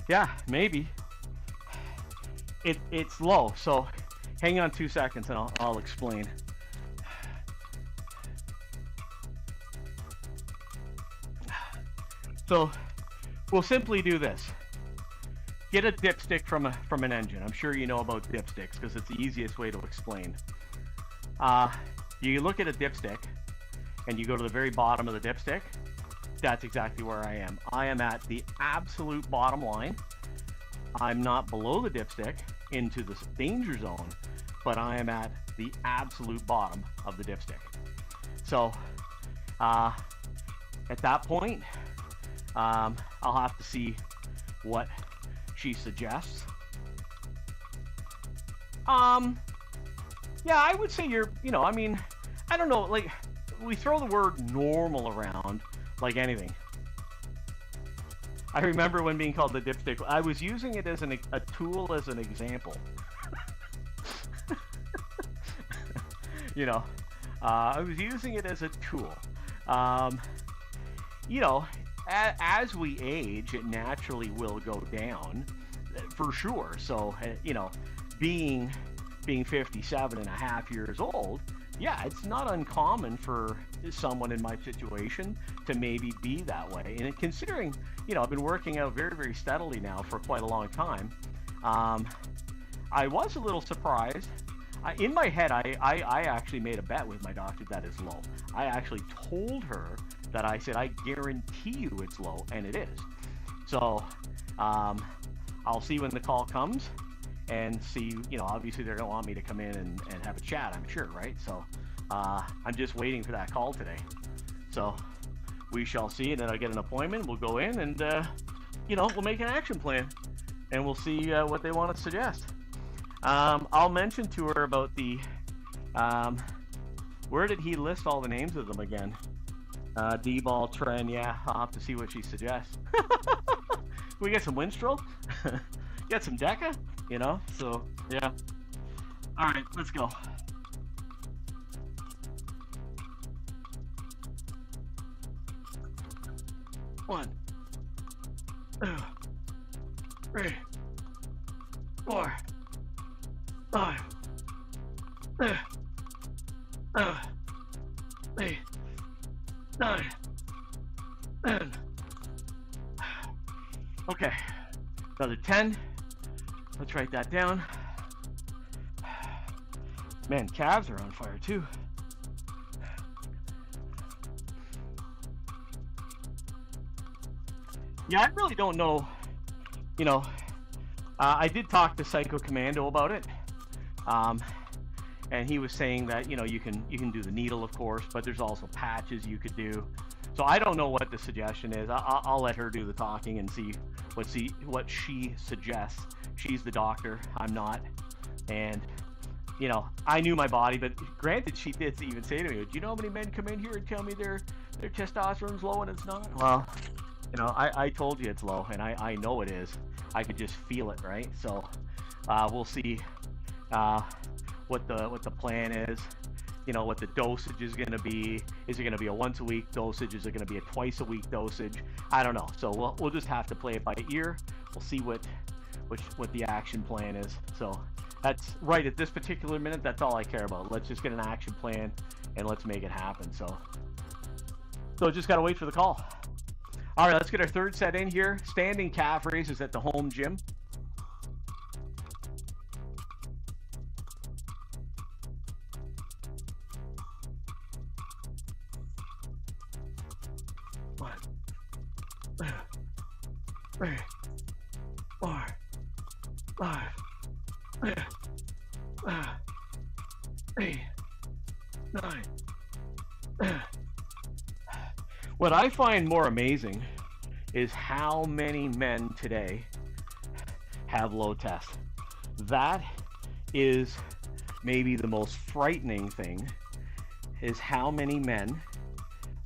A: Yeah, maybe. It's low, so hang on 2 seconds and I'll explain. So we'll simply do this. Get a dipstick from an engine. I'm sure you know about dipsticks because it's the easiest way to explain. You look at a dipstick and you go to the very bottom of the dipstick. That's exactly where I am. I am at the absolute bottom line. I'm not below the dipstick into the danger zone, but I am at the absolute bottom of the dipstick. So at that point, I'll have to see what she suggests. Yeah, I would say I mean, I don't know, like, we throw the word normal around like anything. I remember when being called the dipstick, I was using it as a tool, as an example. I was using it as a tool. As we age, it naturally will go down, for sure. So, being 57 and a half years old, yeah, it's not uncommon for someone in my situation to maybe be that way. And considering, I've been working out very, very steadily now for quite a long time, I was a little surprised. In my head, I actually made a bet with my doctor that is low. I actually told her that I said, I guarantee you it's low, and it is. So I'll see when the call comes and see, obviously they're going to want me to come in and have a chat, I'm sure, right? So I'm just waiting for that call today. So we shall see, and then I'll get an appointment. We'll go in and, we'll make an action plan, and we'll see what they want to suggest. I'll mention to her about the, where did he list all the names of them again? D-ball, Trend, yeah, I'll have to see what she suggests. We get some Winstrol, get some Deca, so yeah. All right, let's go. One, 2, 3, 4, 5, 6, 8, 9, 10. Okay, another 10. Let's write that down. Man, calves are on fire too. Yeah, I really don't know. I did talk to Psycho Commando about it, and he was saying that you can do the needle, of course, but there's also patches you could do. So I don't know what the suggestion is. I'll let her do the talking and see what she suggests. She's the doctor, I'm not, and I knew my body, but granted, she did even say to me, "Do you know how many men come in here and tell me their testosterone's low and it's not?" Well, I told you it's low, and I know it is. I could just feel it, right? So we'll see what the plan is. What the dosage is going to be. Is it going to be a once a week dosage? Is it going to be a twice a week dosage? I don't know. So we'll just have to play it by ear. We'll see what the action plan is. So that's right at this particular minute. That's all I care about. Let's just get an action plan and let's make it happen. So just got to wait for the call. All right, let's get our third set in here. Standing calf raises at the home gym. 1, 2, 3, 4, 5, 8, 9. What I find more amazing is how many men today have low test. That is maybe the most frightening thing, is how many men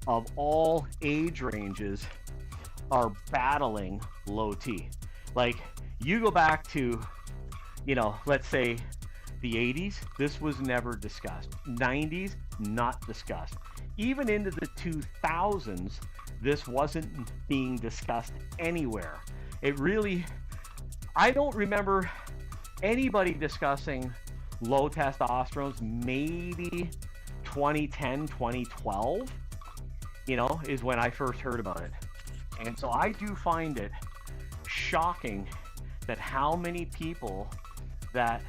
A: of all age ranges are battling low T. Like, you go back to, you know, let's say the 80s, this was never discussed. 90s, not discussed. Even into the 2000s, this wasn't being discussed anywhere. It really, I don't remember anybody discussing low testosterone. Maybe 2010, 2012, you know, is when I first heard about it. And so I do find it shocking that how many people that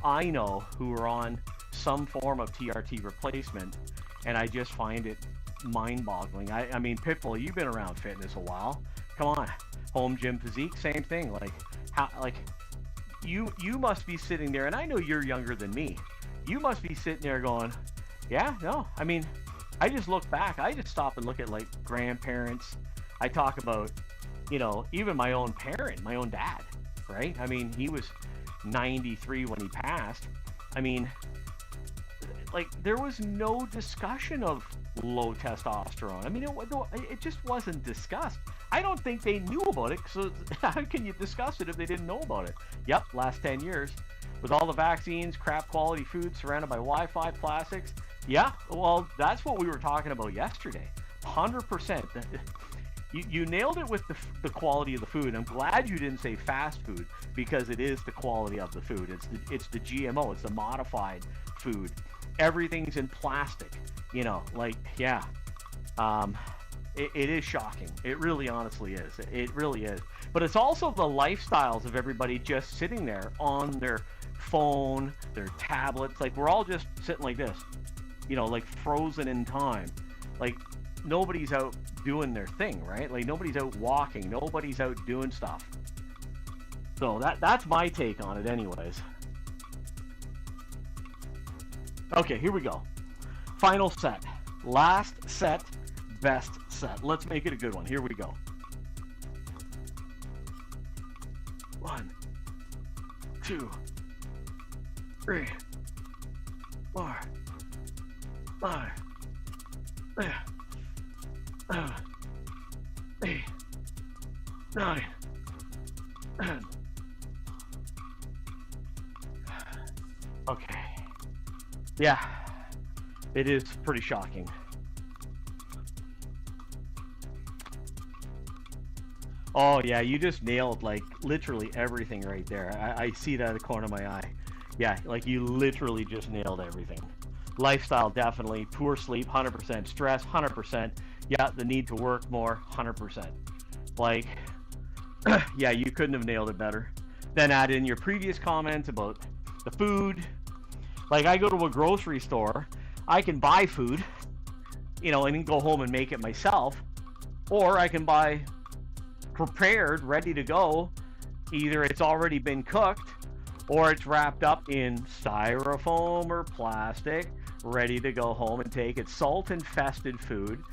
A: I know who are on some form of TRT replacement, and I just find it mind-boggling. I mean, Pitbull, you've been around fitness a while. Come on, home gym physique, same thing. Like, how, like, you must be sitting there, and I know you're younger than me. You must be sitting there going, yeah, no. I mean, I just look back. I just stop and look at like grandparents. I talk about, you know, even my own parent, my own dad, right? I mean, he was 93 when he passed. I mean, like, there was no discussion of low testosterone. I mean, it just wasn't discussed. I don't think they knew about it, so how can you discuss it if they didn't know about it? Yep, last 10 years, with all the vaccines, crap quality food surrounded by Wi-Fi, plastics. Yeah, well, that's what we were talking about yesterday. 100%. You nailed it with the quality of the food. I'm glad you didn't say fast food, because it is the quality of the food. It's the GMO. It's the modified food. Everything's in plastic. You know, like, yeah. It is shocking. It really honestly is. It really is. But it's also the lifestyles of everybody just sitting there on their phone, their tablets. Like, we're all just sitting like this, you know, like frozen in time. Like, nobody's out doing their thing, right? Like, nobody's out walking. Nobody's out doing stuff. So that's my take on it anyways. Okay, here we go. Final set. Last set, best set. Let's make it a good one. Here we go. 1, 2, 3, 4, 5, 8, 9, 10. Okay. Yeah, it is pretty shocking. Oh yeah, you just nailed like literally everything right there. I see that at the corner of my eye. Yeah, like you literally just nailed everything. Lifestyle, definitely. Poor sleep, 100%. Stress, 100%. Yeah, the need to work more, 100%. Like, yeah, you couldn't have nailed it better. Then add in your previous comments about the food. Like, I go to a grocery store, I can buy food, you know, and then go home and make it myself. Or I can buy prepared, ready to go. Either it's already been cooked, or it's wrapped up in styrofoam or plastic, ready to go home and take. It's salt-infested food.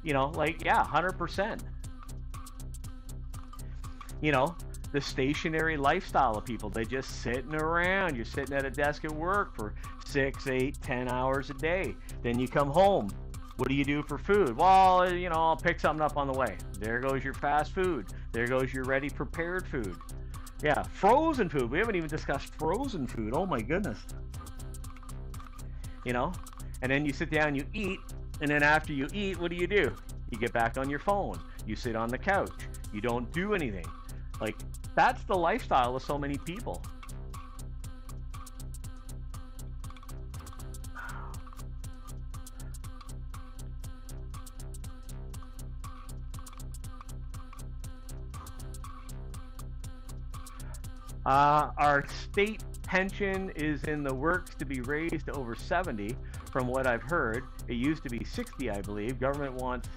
A: You know, like, yeah, 100%. You know, the stationary lifestyle of people, they just sitting around. You're sitting at a desk at work for 6, 8, 10 hours a day. Then you come home. What do you do for food? Well, you know, I'll pick something up on the way. There goes your fast food. There goes your ready prepared food. Yeah, frozen food. We haven't even discussed frozen food. Oh my goodness. You know, and then you sit down, you eat, and then after you eat, what do? You get back on your phone. You sit on the couch. You don't do anything. Like, that's the lifestyle of so many people. Our state pension is in the works to be raised to over 70, from what I've heard. It used to be 60, I believe. Government wants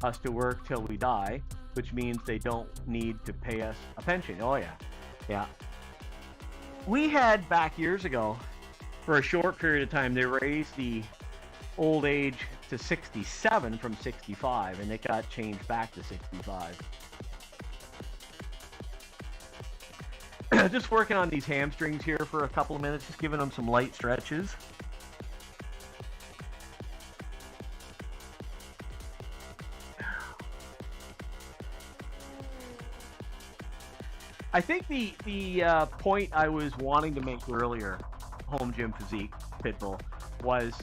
A: us to work till we die, which means they don't need to pay us a pension. Oh yeah, yeah. We had back years ago, for a short period of time, they raised the old age to 67 from 65, and it got changed back to 65. Just working on these hamstrings here for a couple of minutes, just giving them some light stretches. I think the point I was wanting to make earlier, Home Gym Physique, Pitbull, was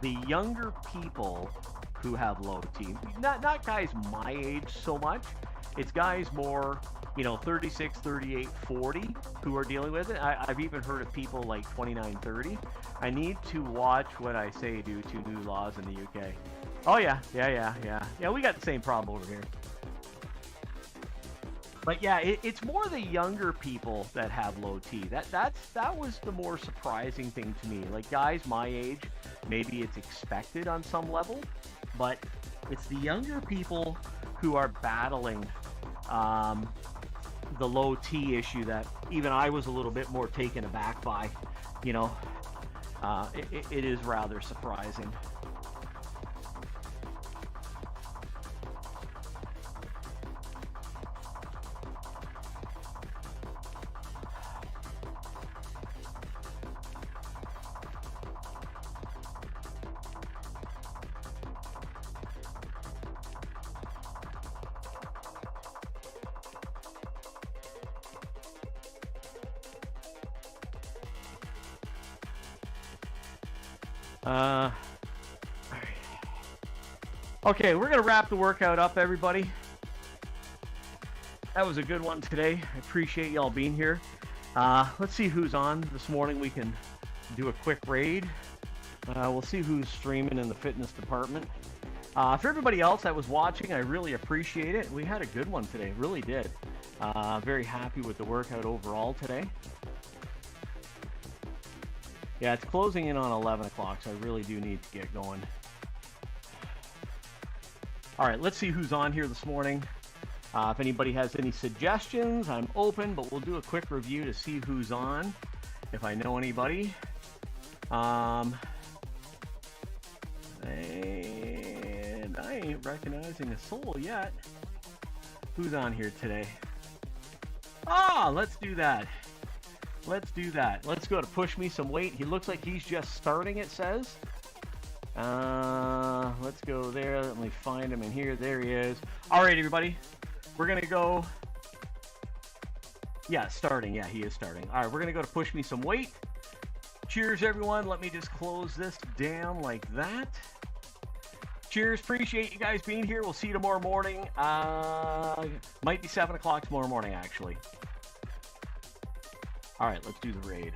A: the younger people who have low T. Not guys my age so much. It's guys more, 36, 38, 40 who are dealing with it. I've even heard of people like 29, 30. I need to watch what I say due to new laws in the UK. Oh yeah, yeah, we got the same problem over here. But yeah, it's more the younger people that have low T. That was the more surprising thing to me. Like guys my age, maybe it's expected on some level, but it's the younger people who are battling the low T issue that even I was a little bit more taken aback by. It is rather surprising. Okay, we're gonna wrap the workout up, everybody. That was a good one today. I appreciate y'all being here. Let's see who's on this morning. We can do a quick raid. We'll see who's streaming in the fitness department. For everybody else that was watching, I really appreciate it. We had a good one today, really did. Very happy with the workout overall today. Yeah, it's closing in on 11 o'clock, so I really do need to get going. All right, let's see who's on here this morning. If anybody has any suggestions, I'm open, but we'll do a quick review to see who's on, if I know anybody. And I ain't recognizing a soul yet. Who's on here today? Let's do that. Let's do that. Let's go to Push Me Some Weight. He looks like he's just starting, it says. Let's go there. Let me find him in here. There he is. All right, everybody. We're going to go. Yeah, starting. Yeah, he is starting. All right, we're going to go to Push Me Some Weight. Cheers, everyone. Let me just close this down like that. Cheers. Appreciate you guys being here. We'll see you tomorrow morning. Might be 7 o'clock tomorrow morning, actually. All right, let's do the raid.